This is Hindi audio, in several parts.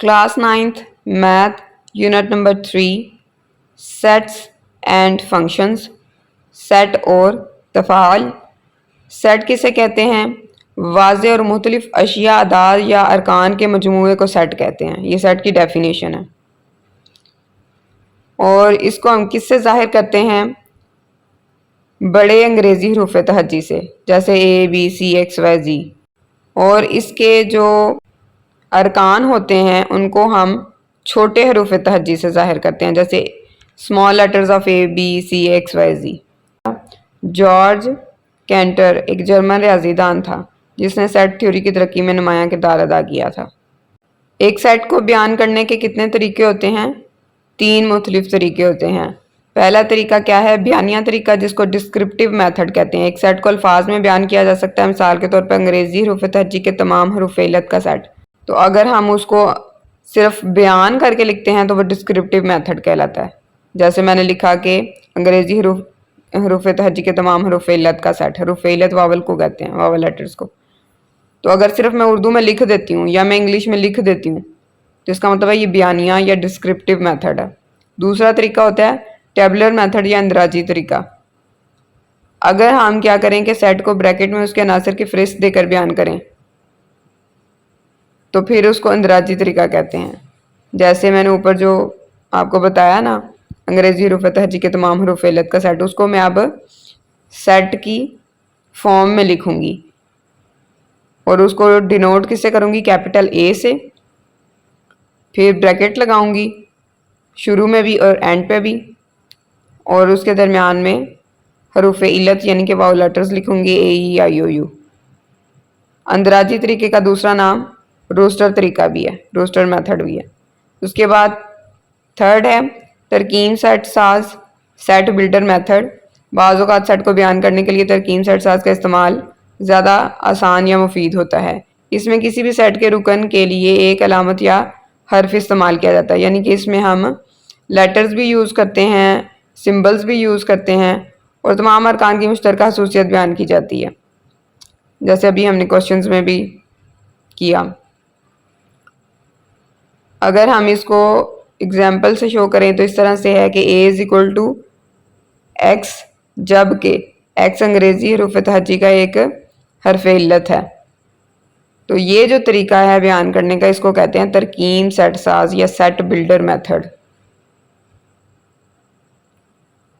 Class 9th math unit number 3 sets and functions. Set और तफ़ाल। सेट किसे कहते हैं? वाज़े और मुख्तलिफ अशिया, अदाद या अरकान के मजमूए को सेट कहते हैं। ये सेट की डेफिनेशन है। और इसको हम किससे ज़ाहिर करते हैं? बड़े अंग्रेज़ी हरूफ तहज्जी से, जैसे A B C X Y Z. और इसके जो अरकान होते हैं उनको हम छोटे हरूफ तहज्जी से ज़ाहिर करते हैं, जैसे small letters of A B C X Y Z. George Cantor एक जर्मन रियाजीदान था जिसने सेट थ्योरी की तरक्की में नुमायां किरदार अदा किया था। एक सेट को बयान करने के कितने तरीके होते हैं? 3 मुख्तलिफ तरीके होते हैं। पहला तरीका क्या है? बयानिया तरीका, जिसको डिस्क्रिप्टिव मेथड कहते हैं। एक सेट को अल्फाज में बयान किया जा सकता है, मिसाल के तौर पर अंग्रेजी हरूफ तहज्जी के तमाम हरूफ इल्लत का सेट। तो अगर हम उसको सिर्फ बयान करके लिखते हैं तो वो डिस्क्रिप्टिव मेथड कहलाता है। जैसे मैंने लिखा कि अंग्रेजी हरूफ तहज्जी के तमाम हरूफ इल्लत का सेट। हरूफ इल्लत वावल को कहते हैं, वावल लेटर्स को। तो अगर सिर्फ मैं उर्दू में लिख देती हूँ या मैं इंग्लिश में लिख देती हूँ तो इसका मतलब है ये बयानिया या डिस्क्रिप्टिव मेथड है। दूसरा तरीका होता है टेबुलर मेथड या इंदराजी तरीका। अगर हम क्या करें कि सेट को ब्रैकेट में उसके अनासर की फहरिस्त देकर बयान करें तो फिर उसको इंदराजी तरीका कहते हैं। जैसे मैंने ऊपर जो आपको बताया ना, अंग्रेजी हरूफ तहज्जी के तमाम हरूफ इल्लत का सेट, उसको मैं अब सेट की फॉर्म में लिखूंगी और उसको डिनोट किससे करूंगी? कैपिटल ए से। फिर ब्रैकेट लगाऊंगी शुरू में भी और एंड पे भी, और उसके दरमियान में हरूफ इल्लत यानी कि वावल लेटर्स लिखूंगी, ए ई आई ओ यू। अंदराजी तरीके का दूसरा नाम रोस्टर तरीका भी है, रोस्टर मेथड भी है। उसके बाद थर्ड है तरकीब सेट साज, सेट बिल्डर मेथड। बाज़ औक़ात सेट को बयान करने के लिए तरकीब सेट साज का इस्तेमाल ज़्यादा आसान या मुफीद होता है। इसमें किसी भी सेट के रुकन के लिए एक अलामत या हर्फ इस्तेमाल किया जाता है, यानी कि इसमें हम लेटर्स भी यूज़ करते हैं, सिंबल्स भी यूज़ करते हैं और तमाम अरकान की मुश्तरका खसूसियत बयान की जाती है, जैसे अभी हमने क्वेश्चंस में भी किया। अगर हम इसको एग्जाम्पल से शो करें तो इस तरह से है कि A is equal to X, जबकि एक्स अंग्रेजी हरूफ तहज्जी का एक हर्फ इल्लत है। तो ये जो तरीका है बयान करने का, इसको कहते हैं तरकीब सेट साज या सेट बिल्डर मेथड।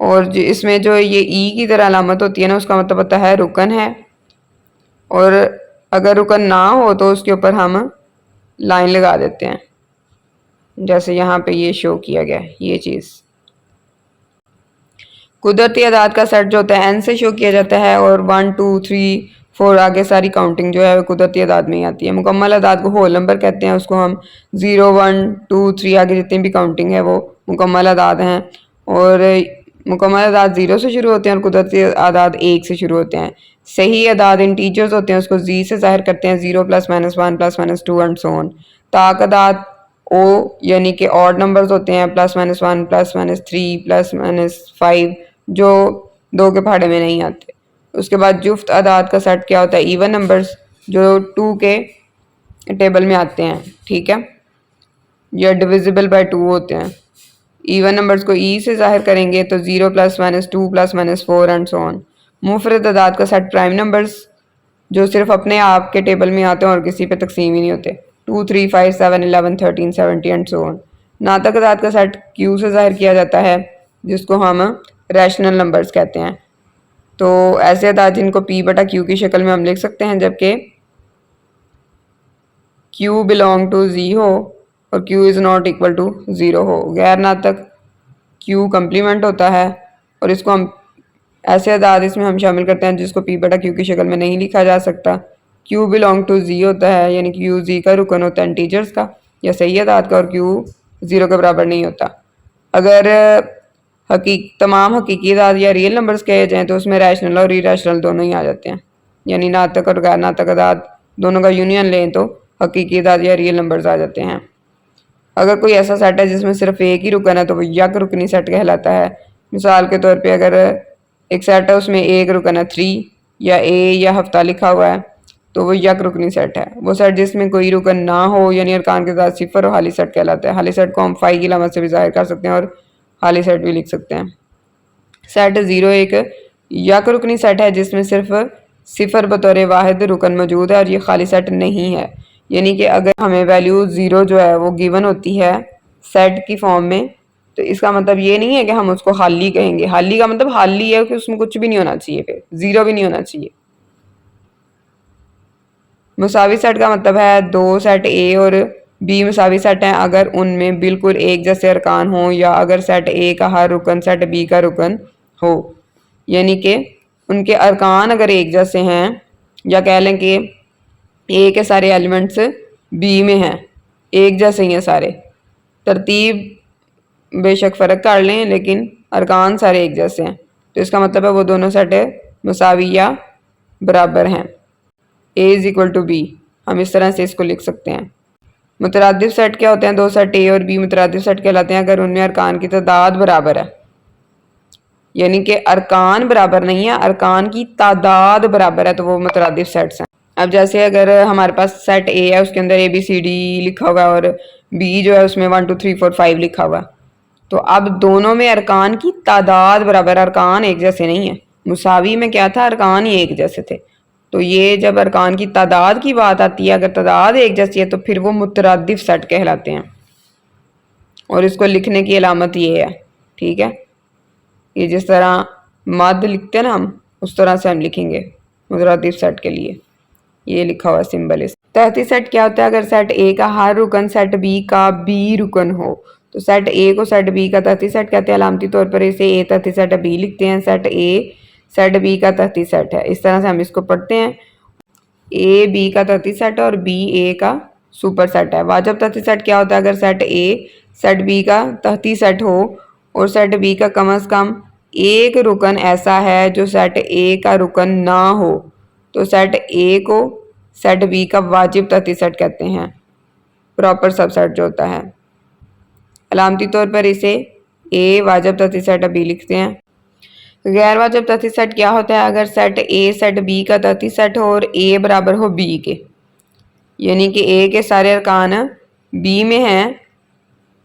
और इसमें जो ये ई की तरह अलामत होती है ना, उसका मतलब होता है रुकन है, और अगर रुकन ना हो तो उसके ऊपर हम लाइन लगा देते हैं, जैसे यहाँ पे ये शो किया गया है ये चीज़। कुदरती अदाद का सेट जो होता है एन से शो किया जाता है, और 1 2 3 4 आगे सारी काउंटिंग जो है वो कुदरती अदाद में ही आती है। मुकम्मल अदाद को होल नंबर कहते हैं, उसको हम 0 1 2 3 आगे जितनी भी काउंटिंग है वो मुकम्मल अदाद हैं। और मुकम्मल अदाद 0 से शुरू होते हैं और कुदरती अदाद 1 से शुरू होते हैं। सही अदाद इंटीजर्स होते हैं, उसको जी से ज़ाहिर करते हैं, 0 +(1 +(2) एंड सो ऑन। ताक अदाद ओ यानी कि ऑड नंबर्स होते हैं, +(1 +(3 +(5) जो 2 के पहाड़े में नहीं आते। उसके बाद जुफ्त अदाद का सेट क्या होता है? इवन नंबर्स जो 2 के टेबल में आते हैं, ठीक है, या डिविजिबल बाय 2 होते हैं। इवन नंबर्स को ई से जाहिर करेंगे तो 0 +(2 +(4) एंड सो ऑन। मुफरद अदाद का सेट प्राइम नंबर्स जो सिर्फ अपने आप के टेबल में आते हैं और किसी पे तकसीम ही नहीं होते, 2 3 5 7 11 13 70 एंड सो ऑन। नातक अदाद का सेट क्यू से जाहिर किया जाता है, जिसको हम रैशनल नंबर्स कहते हैं। तो ऐसे अदाद जिनको p/q की शक्ल में हम लिख सकते हैं, जबकि q बिलोंग टू z हो और q is not equal to 0 हो। गैर नातक q कम्प्लीमेंट होता है, और इसको हम ऐसे अदाद इसमें हम शामिल करते हैं जिसको p/q की शक्ल में नहीं लिखा जा सकता। q बिलोंग टू z होता है, यानी कि q z का रुकन होता है इंटीजर्स का या सही अदाद का, और q 0 के बराबर नहीं होता। अगर तमाम हकीकी अदाद या रियल नंबर्स कहे जाएँ तो उसमें रैशनल और इरैशनल दोनों ही आ जाते हैं, यानी नातक और गैर नातक अदाद दोनों का यूनियन लें तो हकीकी अदाद या रियल नंबर्स आ जाते हैं। अगर कोई ऐसा सेट है जिसमें सिर्फ एक ही रुकन है तो वो यक रुकनी सेट कहलाता है। मिसाल के तौर पे अगर एक सेट है उसमें एक रुकन है 3 या ए या हफ्ता लिखा हुआ है, तो वो यक रुकनी सेट है। वो सेट जिसमें कोई रुकन ना हो यानी अरकान के साथ सिफर और खाली सेट कहलाता है। खाली सेट को हम फाई की लामत से भी जाहिर कर सकते हैं और खाली सेट भी लिख सकते हैं। सेट 0 एक यक रुकनी सेट है जिसमें सिर्फ सिफर बतौर वाहिद रुकन मौजूद है और ये खाली सेट नहीं है। यानी कि अगर हमें वैल्यू 0 जो है वो गिवन होती है सेट की फॉर्म में, तो इसका मतलब ये नहीं है कि हम उसको खाली कहेंगे। खाली का मतलब खाली है कि उसमें कुछ भी नहीं होना चाहिए, फिर 0 भी नहीं होना चाहिए। मुसावी सेट का मतलब है दो सेट ए और बी मुसावी सेट हैं अगर उनमें बिल्कुल एक जैसे अरकान हो या अगर सेट ए का हर रुकन सेट बी का रुकन हो, यानी कि उनके अरकान अगर एक जैसे हैं, या कह लें कि ए के सारे एलिमेंट्स बी में हैं, एक जैसे ही हैं सारे, तरतीब बेशक फ़र्क कर लें लेकिन अरकान सारे एक जैसे हैं, तो इसका मतलब है वो दोनों सेट मुसावी या बराबर हैं। A is equal to B, हम इस तरह से इसको लिख सकते हैं। मुतरादिफ सेट क्या होते हैं? दो सेट ए और बी मुतरादिफ सेट कहलाते हैं अगर उनमें अरकान की तादाद बराबर है, यानी कि अरकान बराबर नहीं है, अरकान की तादाद बराबर है, तो वो मुतरादिफ सेट्स हैं। अब जैसे अगर हमारे पास सेट ए है उसके अंदर ABCD लिखा हुआ है और बी जो है उसमें 1 2 3 4 5 लिखा हुआ है, तो अब दोनों में अरकान की तादाद बराबर, अरकान एक जैसे नहीं है। मुसावी में क्या था? अरकान ही एक जैसे थे। तो ये जब अरकान की तादाद की बात आती है, अगर तादाद एक जैसी है तो फिर वो मुतरादिफ सेट कहलाते हैं और इसको लिखने की अलामत ये है, ठीक है। ये जिस तरह मद लिखते हैं ना हम, उस तरह से हम लिखेंगे मुतरादिफ सेट के लिए। ये लिखा हुआ सिंबल है। तहती सेट क्या होता है? अगर सेट ए का हर रुकन सेट बी का बी रुकन हो, तो सेट ए को सेट बी का तहती सेट कहते हैं। अलामती तौर पर इसे ए तहती सेट बी लिखते हैं। सेट ए सेट बी का तहती सेट है। इस तरह से हम इसको पढ़ते हैं, ए बी का तहती सेट और बी ए का सुपर सेट है। वाजब तहती सेट क्या होता है? अगर सेट ए सेट बी का तहती सेट हो और सेट बी का कम अज़ कम एक रुकन ऐसा है जो सेट ए का रुकन ना हो, तो सेट ए को सेट बी का वाजिब तहती सेट कहते हैं, प्रॉपर सबसेट जो होता है। अलामती तौर पर इसे ए वाजिब तहती सेट बी लिखते हैं। गैर वाजिब तहती सेट क्या होता है? अगर सेट ए सेट बी का तहती सेट हो और ए बराबर हो बी के, यानी कि ए के सारे अरकान बी में हैं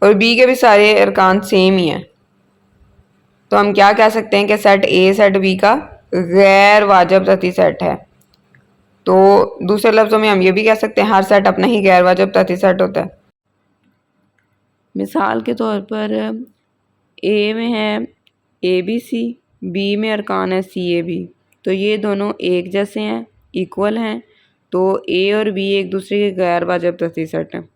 और बी के भी सारे अरकान सेम ही हैं, तो हम क्या कह सकते हैं कि सेट ए सेट बी का गैर वाजिब तहती सेट है। तो दूसरे लफ्ज़ों में हम ये भी कह सकते हैं हर सेट अपना ही गैर वाजिब तहती सेट होता है। मिसाल के तौर पर ए में है ABC, बी में अरकान है CAB, तो ये दोनों एक जैसे हैं, इक्वल हैं, तो ए और बी एक दूसरे के गैर वाजिब तहती सेट हैं।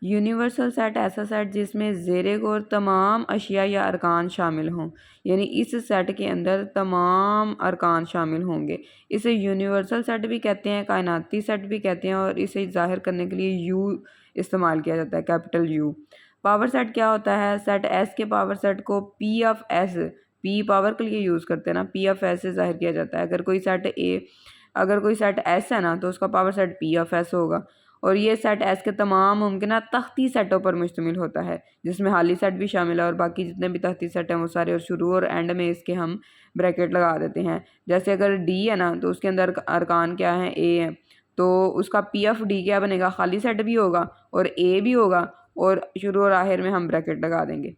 यूनिवर्सल सेट ऐसा सेट जिसमें ज़ेरे गौर तमाम अशिया या अरकान शामिल हों, यानी इस सेट के अंदर तमाम अरकान शामिल होंगे। इसे यूनिवर्सल सेट भी कहते हैं, कायनाती सेट भी कहते हैं, और इसे ज़ाहिर करने के लिए यू इस्तेमाल किया जाता है, कैपिटल यू। पावर सेट क्या होता है? सेट एस के पावर सेट को P of S, P power के लिए यूज़ करते हैं ना, P ऑफ एस से ज़ाहिर किया जाता है। अगर कोई सेट एस है ना, तो उसका power set P of S होगा, और ये सेट एस के तमाम मुमकिन तख्ती सेटों पर मुश्तमिल होता है, जिसमें हाली सेट भी शामिल है और बाकी जितने भी तख्ती सेट हैं वो सारे, और शुरू और एंड में इसके हम ब्रैकेट लगा देते हैं। जैसे अगर डी है ना, तो उसके अंदर अरकान क्या है? ए है, तो उसका P ऑफ डी क्या बनेगा? खाली सेट भी होगा और ए भी होगा, और शुरू और आखिर में हम ब्रैकेट लगा देंगे।